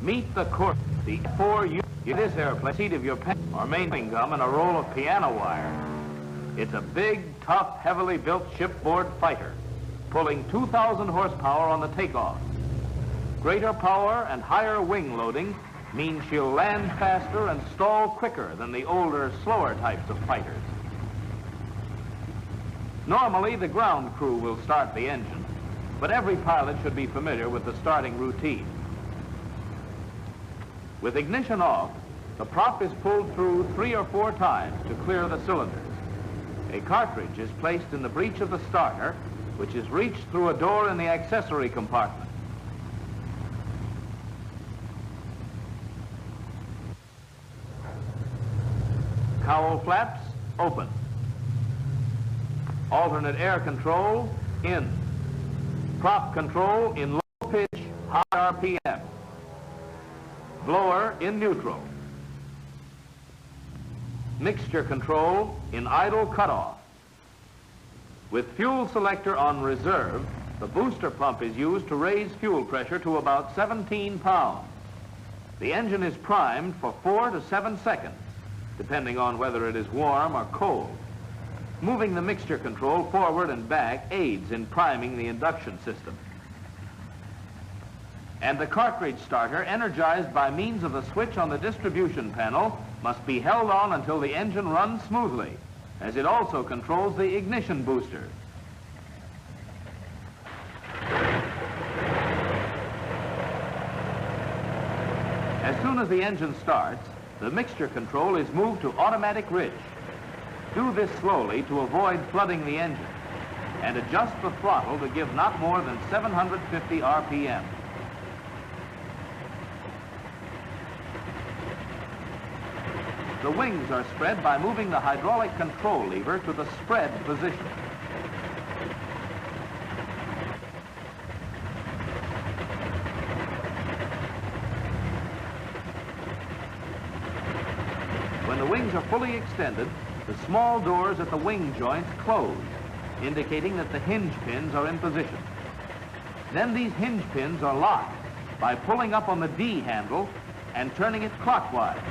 Meet the Corsair, the F4U. This airplane, seat of your pen or main gum and a roll of piano wire. It's a big, tough, heavily built shipboard fighter, pulling 2,000 horsepower on the takeoff. Greater power and higher wing loading means she'll land faster and stall quicker than the older, slower types of fighters. Normally, the ground crew will start the engine, but every pilot should be familiar with the starting routine. With ignition off, the prop is pulled through 3 or 4 times to clear the cylinders. A cartridge is placed in the breech of the starter, which is reached through a door in the accessory compartment. Cowl flaps open. Alternate air control in. Prop control in low pitch, high RPM. Blower in neutral. Mixture control in idle cutoff. With fuel selector on reserve, the booster pump is used to raise fuel pressure to about 17 pounds. The engine is primed for 4 to 7 seconds, depending on whether it is warm or cold. Moving the mixture control forward and back aids in priming the induction system. And the cartridge starter, energized by means of the switch on the distribution panel, must be held on until the engine runs smoothly, as it also controls the ignition booster. As soon as the engine starts, the mixture control is moved to automatic ridge. Do this slowly to avoid flooding the engine, and adjust the throttle to give not more than 750 RPM. The wings are spread by moving the hydraulic control lever to the spread position. When the wings are fully extended, the small doors at the wing joints close, indicating that the hinge pins are in position. Then these hinge pins are locked by pulling up on the D handle and turning it clockwise.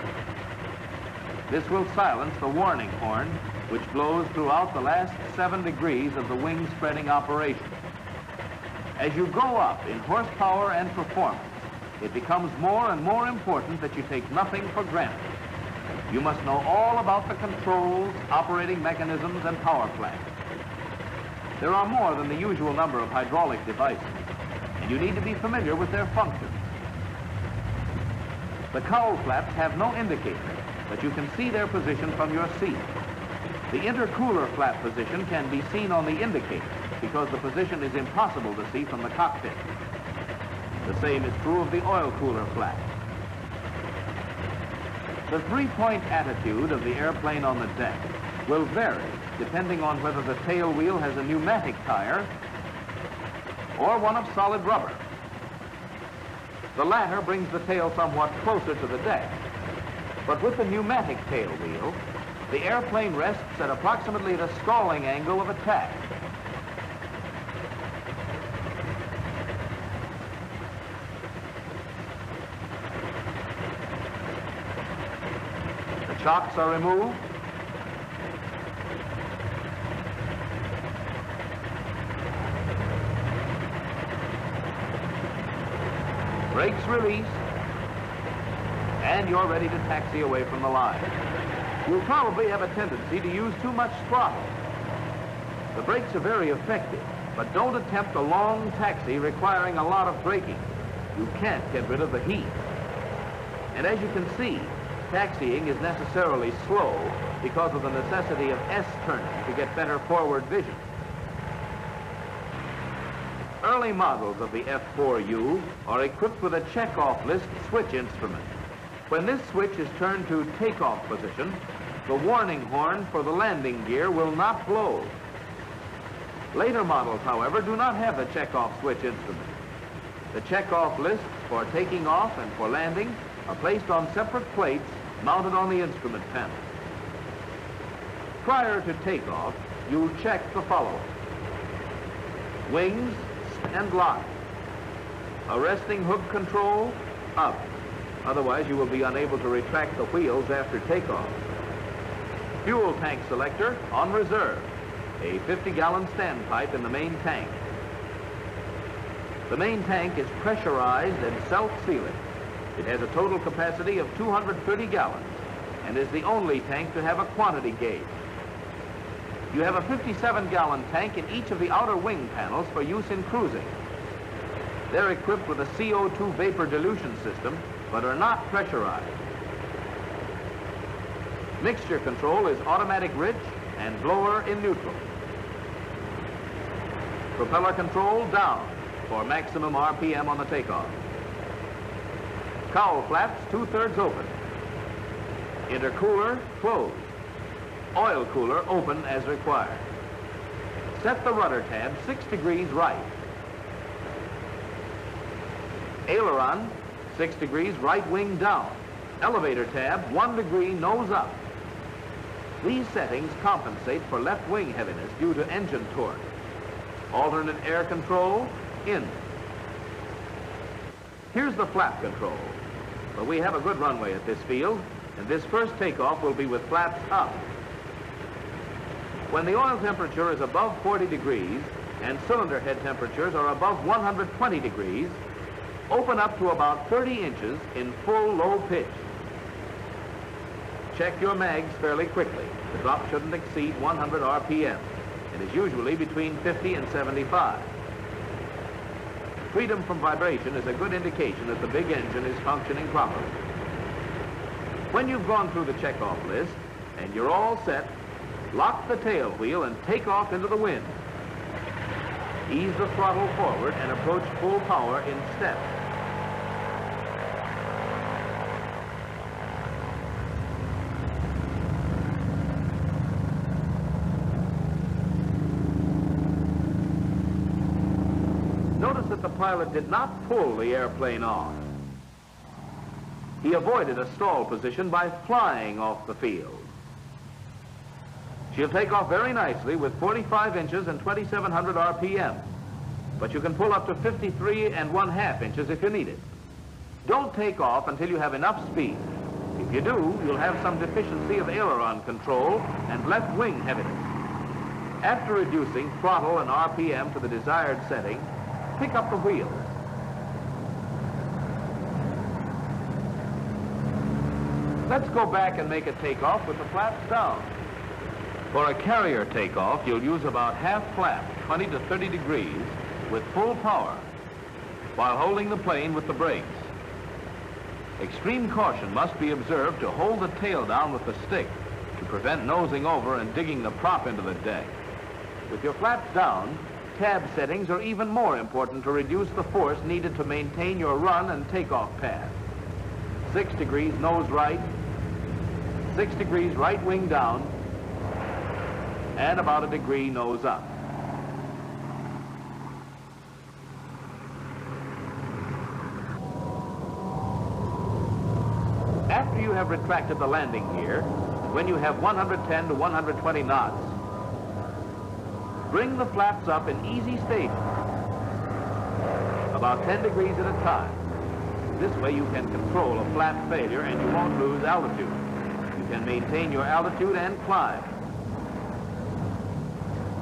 This will silence the warning horn, which blows throughout the last 7 degrees of the wing spreading operation. As you go up in horsepower and performance, it becomes more and more important that you take nothing for granted. You must know all about the controls, operating mechanisms, and power plants. There are more than the usual number of hydraulic devices, and you need to be familiar with their functions. The cowl flaps have no indicator, but you can see their position from your seat. The intercooler flap position can be seen on the indicator because the position is impossible to see from the cockpit. The same is true of the oil cooler flap. The 3-point attitude of the airplane on the deck will vary depending on whether the tail wheel has a pneumatic tire or one of solid rubber. The latter brings the tail somewhat closer to the deck. But with the pneumatic tail wheel, the airplane rests at approximately the stalling angle of attack. The chocks are removed. Brakes released. And you're ready to taxi away from the line. You'll probably have a tendency to use too much throttle. The brakes are very effective, but don't attempt a long taxi requiring a lot of braking. You can't get rid of the heat. And as you can see, taxiing is necessarily slow because of the necessity of S-turning to get better forward vision. Early models of the F4U are equipped with a check-off list switch instrument. When this switch is turned to takeoff position, the warning horn for the landing gear will not blow. Later models, however, do not have the check-off switch instrument. The check-off lists for taking off and for landing are placed on separate plates mounted on the instrument panel. Prior to takeoff, you'll check the following: wings and lock, arresting hook control up, Otherwise, you will be unable to retract the wheels after takeoff. Fuel tank selector on reserve. A 50-gallon standpipe in the main tank. The main tank is pressurized and self-sealing. It has a total capacity of 230 gallons and is the only tank to have a quantity gauge. You have a 57-gallon tank in each of the outer wing panels for use in cruising. They're equipped with a CO2 vapor dilution system, but are not pressurized. Mixture control is automatic rich and blower in neutral. Propeller control down for maximum RPM on the takeoff. Cowl flaps 2/3 open. Intercooler closed. Oil cooler open as required. Set the rudder tab 6 degrees right. Aileron 6 degrees right wing down. Elevator tab 1 degree nose up. These settings compensate for left wing heaviness due to engine torque. Alternate air control in. Here's the flap control. But we have a good runway at this field, and this first takeoff will be with flaps up. When the oil temperature is above 40 degrees and cylinder head temperatures are above 120 degrees, open up to about 30 inches in full low pitch. Check your mags fairly quickly. The drop shouldn't exceed 100 RPM. It is usually between 50 and 75. Freedom from vibration is a good indication that the big engine is functioning properly. When you've gone through the checkoff list and you're all set, lock the tail wheel and take off into the wind. Ease the throttle forward and approach full power in steps. Notice that the pilot did not pull the airplane off. He avoided a stall position by flying off the field. She'll take off very nicely with 45 inches and 2,700 RPM, but you can pull up to 53 1/2 inches if you need it. Don't take off until you have enough speed. If you do, you'll have some deficiency of aileron control and left wing heaviness. After reducing throttle and RPM to the desired setting, pick up the wheels. Let's go back and make a takeoff with the flaps down. For a carrier takeoff, you'll use about half flap, 20 to 30 degrees, with full power, while holding the plane with the brakes. Extreme caution must be observed to hold the tail down with the stick to prevent nosing over and digging the prop into the deck. With your flaps down, tab settings are even more important to reduce the force needed to maintain your run and takeoff path. 6 degrees nose right, 6 degrees right wing down, and about a degree nose up. After you have retracted the landing gear, when you have 110 to 120 knots, bring the flaps up in easy stages, about 10 degrees at a time. This way you can control a flap failure and you won't lose altitude. You can maintain your altitude and climb.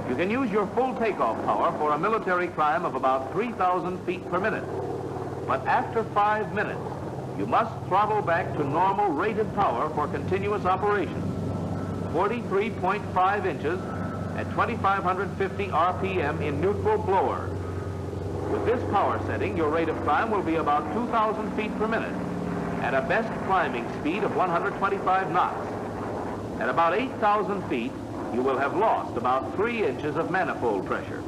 You can use your full takeoff power for a military climb of about 3,000 feet per minute. But after 5 minutes, you must throttle back to normal rated power for continuous operation. 43.5 inches at 2,550 RPM in neutral blower. With this power setting, your rate of climb will be about 2,000 feet per minute at a best climbing speed of 125 knots. At about 8,000 feet, you will have lost about 3 inches of manifold pressure.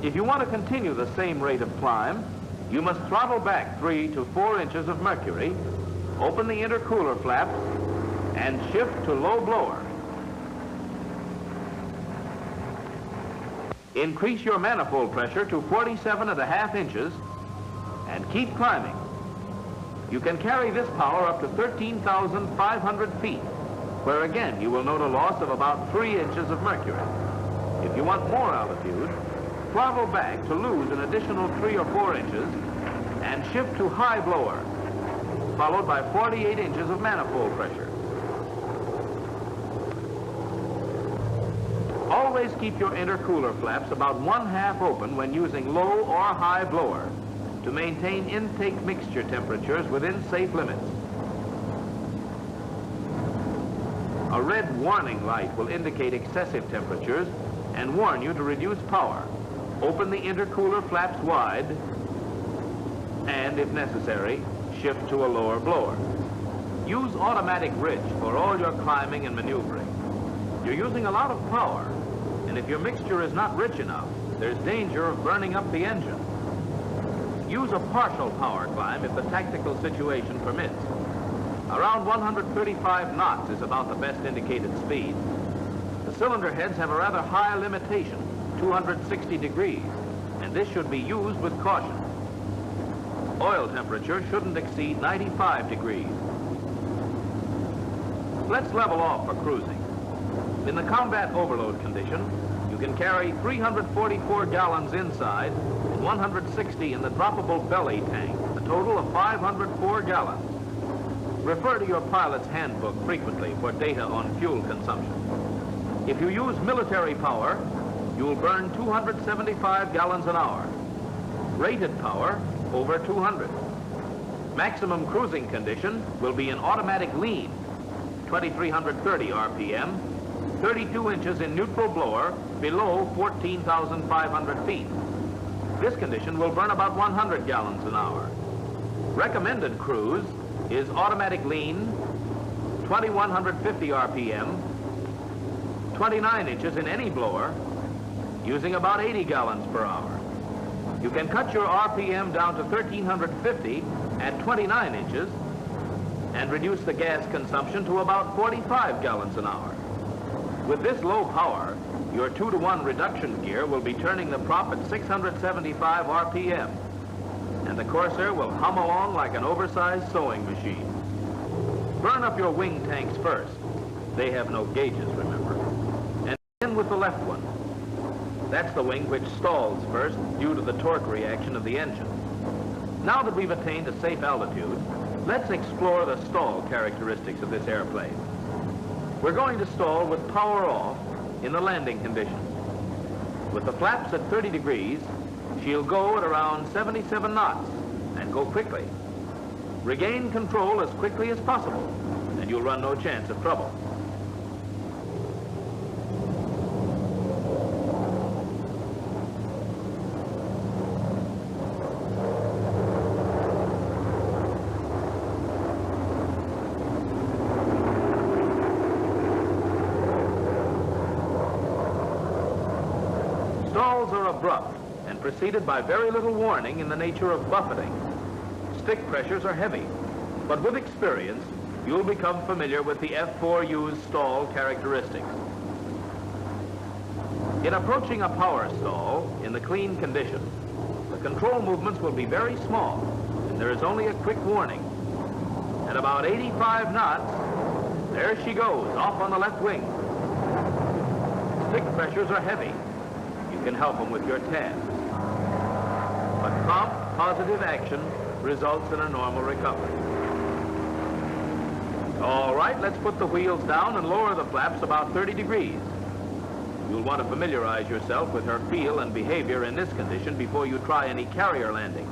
If you want to continue the same rate of climb, you must throttle back 3 to 4 inches of mercury, open the intercooler flaps, and shift to low blower. Increase your manifold pressure to 47.5 inches and keep climbing. You can carry this power up to 13,500 feet, where again you will note a loss of about 3 inches of mercury. If you want more altitude, throttle back to lose an additional 3 or 4 inches and shift to high blower. followed by 48 inches of manifold pressure. Always keep your intercooler flaps about 1/2 open when using low or high blower to maintain intake mixture temperatures within safe limits. A red warning light will indicate excessive temperatures and warn you to reduce power. Open the intercooler flaps wide and, if necessary, shift to a lower blower. Use automatic bridge for all your climbing and maneuvering. You're using a lot of power, and if your mixture is not rich enough, there's danger of burning up the engine. Use a partial power climb if the tactical situation permits. Around 135 knots is about the best indicated speed. The cylinder heads have a rather high limitation, 260 degrees, and this should be used with caution. Oil temperature shouldn't exceed 95 degrees. Let's level off for cruising. In the combat overload condition, you can carry 344 gallons inside and 160 in the droppable belly tank, a total of 504 gallons. Refer to your pilot's handbook frequently for data on fuel consumption. If you use military power, you'll burn 275 gallons an hour. Rated power, over 200. Maximum cruising condition will be in automatic lean, 2,330 RPM, 32 inches in neutral blower, below 14,500 feet. This condition will burn about 100 gallons an hour. Recommended cruise is automatic lean, 2,150 RPM, 29 inches in any blower, using about 80 gallons per hour. You can cut your RPM down to 1,350 at 29 inches and reduce the gas consumption to about 45 gallons an hour. With this low power, your 2-to-1 reduction gear will be turning the prop at 675 RPM, and the Corsair will hum along like an oversized sewing machine. Burn up your wing tanks first. They have no gauges, remember. And begin with the left one. That's the wing which stalls first due to the torque reaction of the engine. Now that we've attained a safe altitude, let's explore the stall characteristics of this airplane. We're going to stall with power off in the landing condition. With the flaps at 30 degrees, she'll go at around 77 knots and go quickly. Regain control as quickly as possible, and you'll run no chance of trouble. Stalls are abrupt and preceded by very little warning in the nature of buffeting. Stick pressures are heavy, but with experience, you'll become familiar with the F4U's stall characteristics. In approaching a power stall in the clean condition, the control movements will be very small, and there is only a quick warning. At about 85 knots, there she goes, off on the left wing. Stick pressures are heavy. You can help them with your task. But prompt, positive action results in a normal recovery. All right, let's put the wheels down and lower the flaps about 30 degrees. You'll want to familiarize yourself with her feel and behavior in this condition before you try any carrier landing.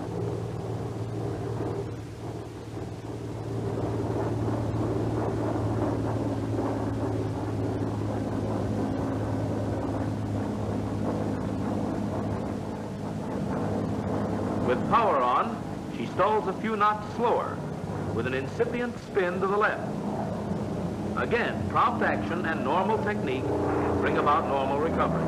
With power on, she stalls a few knots slower, with an incipient spin to the left. Again, prompt action and normal technique bring about normal recovery.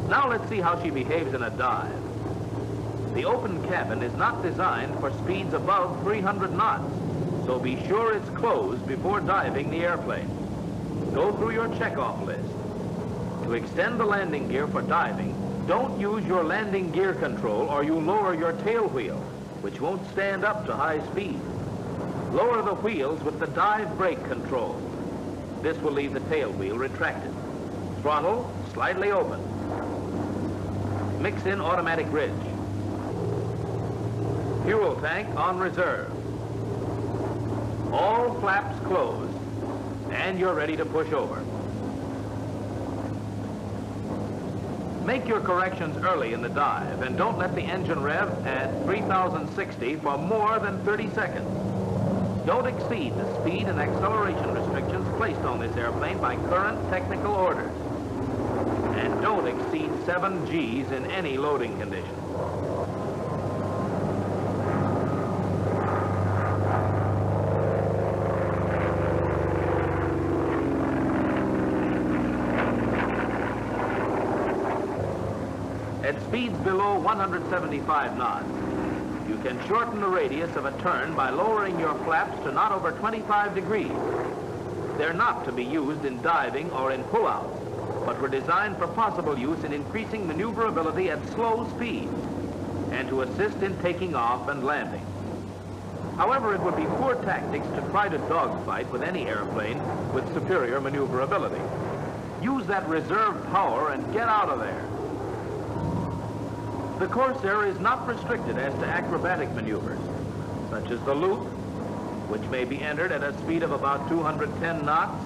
Now let's see how she behaves in a dive. The open cabin is not designed for speeds above 300 knots, so be sure it's closed before diving the airplane. Go through your checkoff list. To extend the landing gear for diving, don't use your landing gear control or you lower your tail wheel, which won't stand up to high speed. Lower the wheels with the dive brake control. This will leave the tail wheel retracted. Throttle slightly open. Mix in automatic ridge. Fuel tank on reserve. All flaps closed, and you're ready to push over. Make your corrections early in the dive, and don't let the engine rev at 3,060 for more than 30 seconds. Don't exceed the speed and acceleration restrictions placed on this airplane by current technical orders. And don't exceed 7 Gs in any loading condition. At speeds below 175 knots, you can shorten the radius of a turn by lowering your flaps to not over 25 degrees. They're not to be used in diving or in pullouts, but were designed for possible use in increasing maneuverability at slow speeds and to assist in taking off and landing. However, it would be poor tactics to try to dogfight with any airplane with superior maneuverability. Use that reserve power and get out of there. The Corsair is not restricted as to acrobatic maneuvers, such as the loop, which may be entered at a speed of about 210 knots.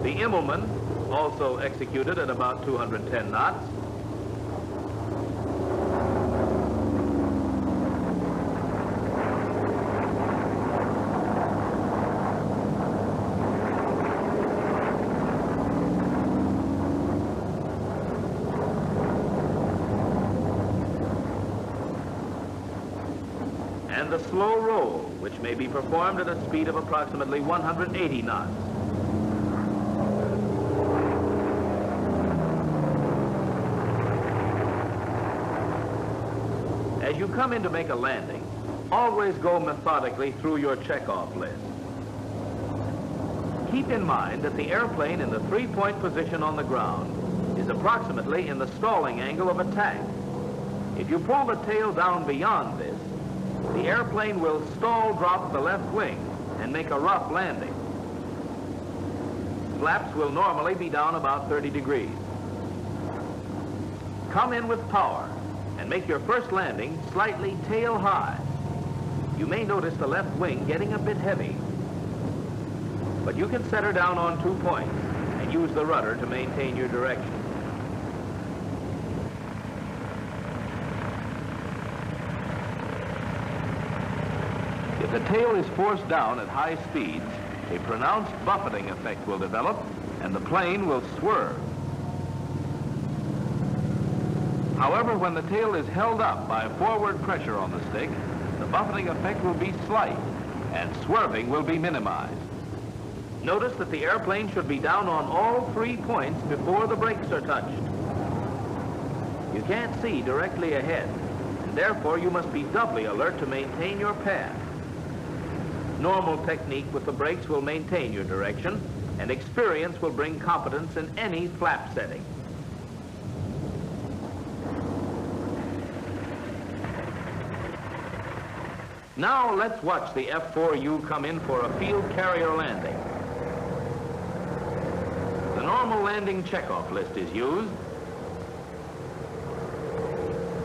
The Immelman, also executed at about 210 knots. And the slow roll, which may be performed at a speed of approximately 180 knots. As you come in to make a landing, always go methodically through your checkoff list. Keep in mind that the airplane in the three-point position on the ground is approximately in the stalling angle of attack. If you pull the tail down beyond this, the airplane will stall drop the left wing and make a rough landing. Flaps will normally be down about 30 degrees. Come in with power and make your first landing slightly tail high. You may notice the left wing getting a bit heavy, but you can set her down on 2 points and use the rudder to maintain your direction. If the tail is forced down at high speeds, a pronounced buffeting effect will develop and the plane will swerve. However, when the tail is held up by forward pressure on the stick, the buffeting effect will be slight and swerving will be minimized. Notice that the airplane should be down on all 3 points before the brakes are touched. You can't see directly ahead, and therefore you must be doubly alert to maintain your path. Normal technique with the brakes will maintain your direction, and experience will bring competence in any flap setting. Now let's watch the F4U come in for a field carrier landing. The normal landing checkoff list is used,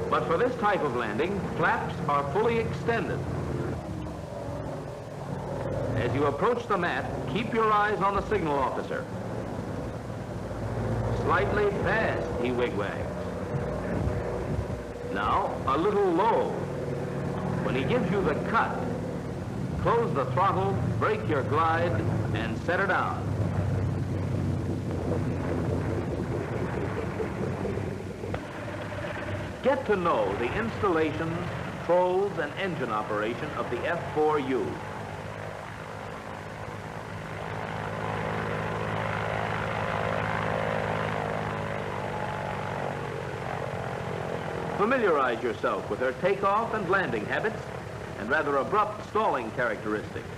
but for this type of landing, flaps are fully extended. As you approach the mat, keep your eyes on the signal officer. Slightly fast, he wigwags. Now, a little low. When he gives you the cut, close the throttle, break your glide, and set her down. Get to know the installation, controls, and engine operation of the F4U. Familiarize yourself with her takeoff and landing habits and rather abrupt stalling characteristics.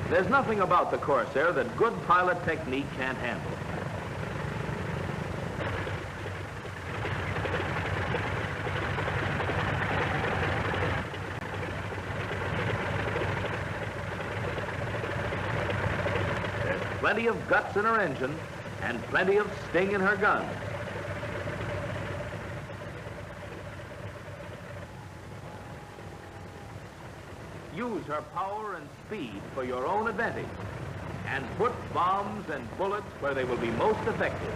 There's nothing about the Corsair that good pilot technique can't handle. There's plenty of guts in her engine and plenty of sting in her guns. Use her power and speed for your own advantage, and put bombs and bullets where they will be most effective.